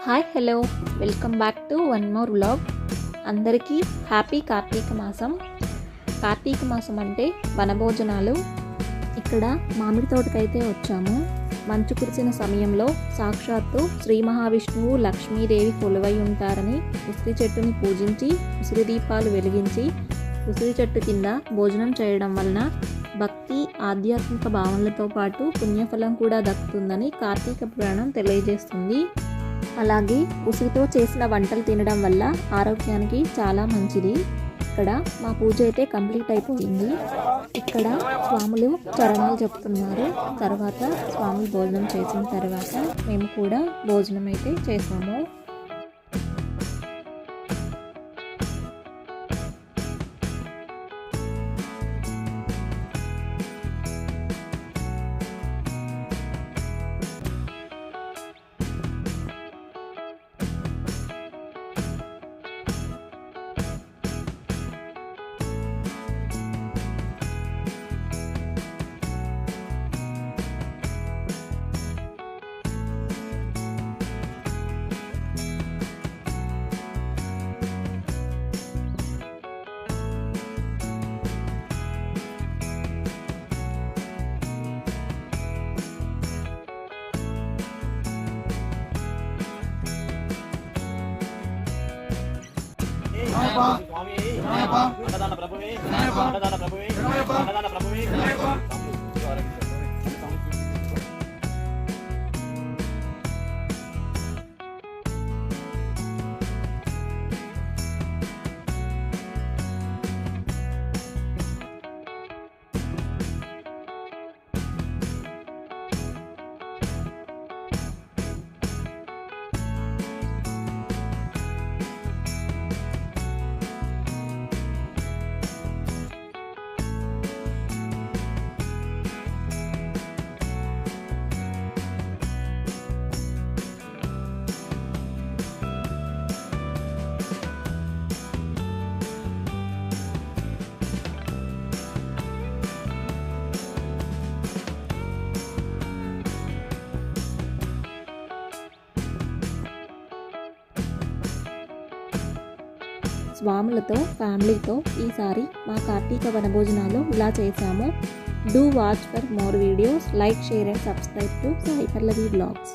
Hi hello welcome back to one more vlog. అందరికీ happy Karthika మాసం. కార్తీక మాసం అంటే వనభోజనాలు. ఇక్కడ మామిడి తోటకైతే వచ్చాము. మంచు కురిసిన సమయంలో సాక్షాత్తు శ్రీ మహావిష్ణువు లక్ష్మీదేవి కొలువై ఉంటారని ఉసిరి చెట్టుని పూజించి ఉసిరి దీపాలు వెలిగించి ఉసిరి చెట్టు కింద భోజనం చేయడం వలన భక్తి ఆధ్యాత్మిక భావనలతో పాటు పుణ్యఫలం కూడా దక్కుతుందని కార్తీక పురాణం తెలియజేస్తుంది. అలాగే ఉసిరితో చేసిన వంటలు తినడం వల్ల ఆరోగ్యానికి చాలా మంచిది. ఇక్కడ మా పూజ అయితే కంప్లీట్ అయిపోయింది. ఇక్కడ స్వాములు చరణాలు చెప్తున్నారు. తర్వాత స్వాములు భోజనం చేసిన తర్వాత మేము కూడా భోజనం అయితే చేసాము. అన్నదాన ప్రభువే అన్నదాన ప్రభువే అన్నదాన ప్రభువే స్వాములతో ఫ్యామిలీతో ఈసారి మా కార్తీక వనభోజనాలు ఇలా చేశాము. Do watch for more videos. Like, share and subscribe to Sai Pallavi vlogs.